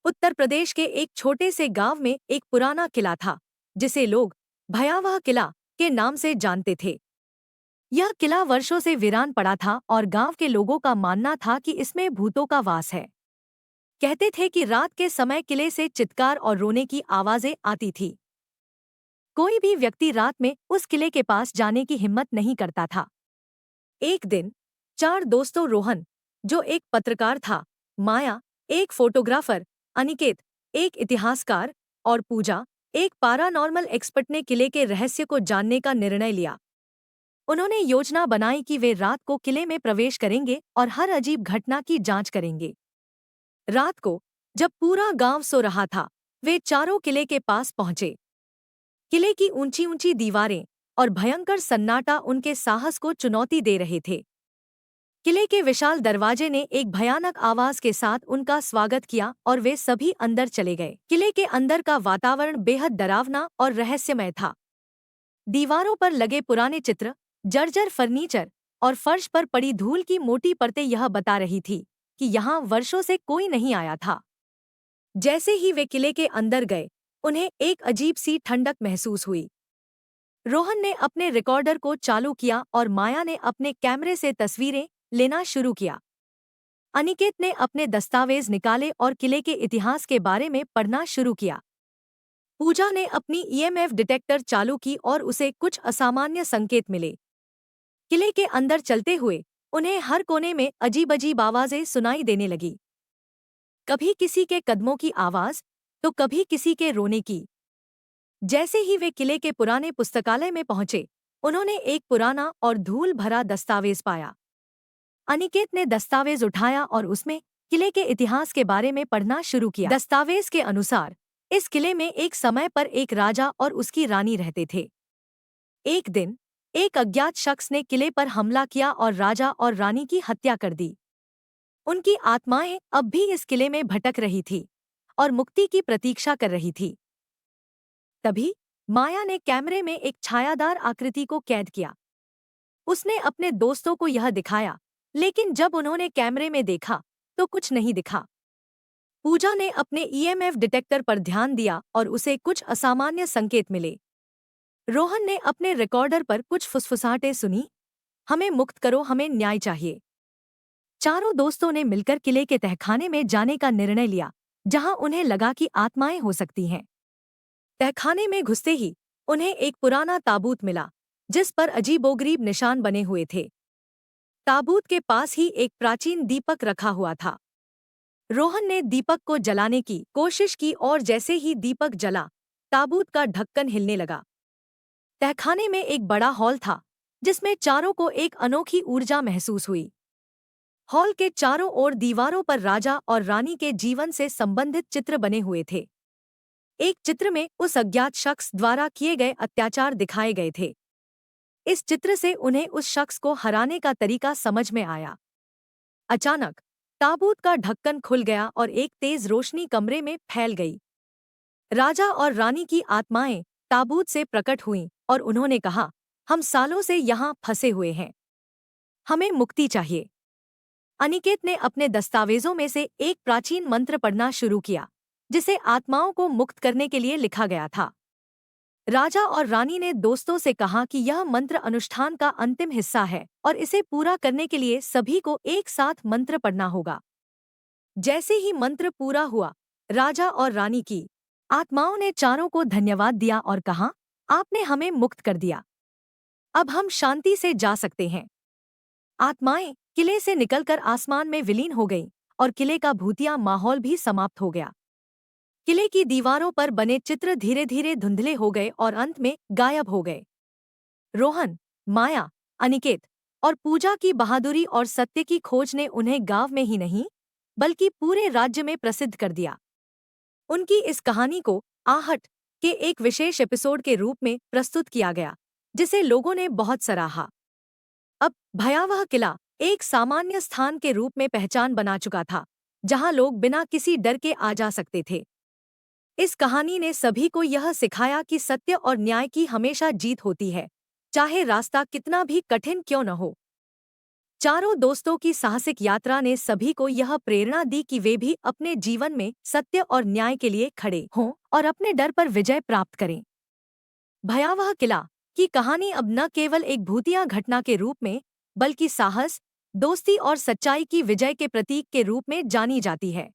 उत्तर प्रदेश के एक छोटे से गांव में एक पुराना किला था जिसे लोग भयावह किला के नाम से जानते थे। यह किला वर्षों से वीरान पड़ा था और गांव के लोगों का मानना था कि इसमें भूतों का वास है। कहते थे कि रात के समय किले से चित्कार और रोने की आवाजें आती थी। कोई भी व्यक्ति रात में उस किले के पास जाने की हिम्मत नहीं करता था। एक दिन चार दोस्तों रोहन, जो एक पत्रकार था, माया, एक फोटोग्राफर, अनिकेत, एक इतिहासकार, और पूजा, एक पैरानॉर्मल एक्सपर्ट ने किले के रहस्य को जानने का निर्णय लिया। उन्होंने योजना बनाई कि वे रात को किले में प्रवेश करेंगे और हर अजीब घटना की जांच करेंगे। रात को जब पूरा गांव सो रहा था, वे चारों किले के पास पहुंचे। किले की ऊंची ऊंची दीवारें और भयंकर सन्नाटा उनके साहस को चुनौती दे रहे थे। किले के विशाल दरवाजे ने एक भयानक आवाज के साथ उनका स्वागत किया और वे सभी अंदर चले गए। किले के अंदर का वातावरण बेहद डरावना और रहस्यमय था। दीवारों पर लगे पुराने चित्र, जर्जर फर्नीचर और फर्श पर पड़ी धूल की मोटी परतें यह बता रही थी कि यहाँ वर्षों से कोई नहीं आया था। जैसे ही वे किले के अंदर गए, उन्हें एक अजीब सी ठंडक महसूस हुई। रोहन ने अपने रिकॉर्डर को चालू किया और माया ने अपने कैमरे से तस्वीरें लेना शुरू किया। अनिकेत ने अपने दस्तावेज निकाले और किले के इतिहास के बारे में पढ़ना शुरू किया। पूजा ने अपनी ईएमएफ डिटेक्टर चालू की और उसे कुछ असामान्य संकेत मिले। किले के अंदर चलते हुए उन्हें हर कोने में अजीब अजीब आवाजें सुनाई देने लगी। कभी किसी के कदमों की आवाज, तो कभी किसी के रोने की। जैसे ही वे किले के पुराने पुस्तकालय में पहुंचे, उन्होंने एक पुराना और धूल भरा दस्तावेज पाया। अनिकेत ने दस्तावेज उठाया और उसमें किले के इतिहास के बारे में पढ़ना शुरू किया। दस्तावेज के अनुसार इस किले में एक समय पर एक राजा और उसकी रानी रहते थे। एक दिन एक अज्ञात शख्स ने किले पर हमला किया और राजा और रानी की हत्या कर दी। उनकी आत्माएं अब भी इस किले में भटक रही थी और मुक्ति की प्रतीक्षा कर रही थी। तभी माया ने कैमरे में एक छायादार आकृति को कैद किया। उसने अपने दोस्तों को यह दिखाया, लेकिन जब उन्होंने कैमरे में देखा तो कुछ नहीं दिखा। पूजा ने अपने ईएमएफ डिटेक्टर पर ध्यान दिया और उसे कुछ असामान्य संकेत मिले। रोहन ने अपने रिकॉर्डर पर कुछ फुसफुसाहटें सुनी, हमें मुक्त करो, हमें न्याय चाहिए। चारों दोस्तों ने मिलकर किले के तहखाने में जाने का निर्णय लिया, जहां उन्हें लगा कि आत्माएं हो सकती हैं। तहखाने में घुसते ही उन्हें एक पुराना ताबूत मिला, जिस पर अजीबोगरीब निशान बने हुए थे। ताबूत के पास ही एक प्राचीन दीपक रखा हुआ था। रोहन ने दीपक को जलाने की कोशिश की और जैसे ही दीपक जला, ताबूत का ढक्कन हिलने लगा। तहखाने में एक बड़ा हॉल था, जिसमें चारों को एक अनोखी ऊर्जा महसूस हुई। हॉल के चारों ओर दीवारों पर राजा और रानी के जीवन से संबंधित चित्र बने हुए थे। एक चित्र में उस अज्ञात शख्स द्वारा किए गए अत्याचार दिखाए गए थे। इस चित्र से उन्हें उस शख्स को हराने का तरीका समझ में आया। अचानक ताबूत का ढक्कन खुल गया और एक तेज रोशनी कमरे में फैल गई। राजा और रानी की आत्माएं ताबूत से प्रकट हुईं और उन्होंने कहा, हम सालों से यहाँ फंसे हुए हैं, हमें मुक्ति चाहिए। अनिकेत ने अपने दस्तावेजों में से एक प्राचीन मंत्र पढ़ना शुरू किया, जिसे आत्माओं को मुक्त करने के लिए लिखा गया था। राजा और रानी ने दोस्तों से कहा कि यह मंत्र अनुष्ठान का अंतिम हिस्सा है और इसे पूरा करने के लिए सभी को एक साथ मंत्र पढ़ना होगा। जैसे ही मंत्र पूरा हुआ, राजा और रानी की आत्माओं ने चारों को धन्यवाद दिया और कहा, आपने हमें मुक्त कर दिया, अब हम शांति से जा सकते हैं। आत्माएं किले से निकलकर आसमान में विलीन हो गईं और किले का भूतिया माहौल भी समाप्त हो गया। किले की दीवारों पर बने चित्र धीरे धीरे धुंधले हो गए और अंत में गायब हो गए। रोहन, माया, अनिकेत और पूजा की बहादुरी और सत्य की खोज ने उन्हें गांव में ही नहीं, बल्कि पूरे राज्य में प्रसिद्ध कर दिया। उनकी इस कहानी को आहट के एक विशेष एपिसोड के रूप में प्रस्तुत किया गया, जिसे लोगों ने बहुत सराहा। अब भयावह किला एक सामान्य स्थान के रूप में पहचान बना चुका था, जहां लोग बिना किसी डर के आ जा सकते थे। इस कहानी ने सभी को यह सिखाया कि सत्य और न्याय की हमेशा जीत होती है, चाहे रास्ता कितना भी कठिन क्यों न हो। चारों दोस्तों की साहसिक यात्रा ने सभी को यह प्रेरणा दी कि वे भी अपने जीवन में सत्य और न्याय के लिए खड़े हों और अपने डर पर विजय प्राप्त करें। भयावह किला की कहानी अब न केवल एक भूतिया घटना के रूप में, बल्कि साहस, दोस्ती और सच्चाई की विजय के प्रतीक के रूप में जानी जाती है।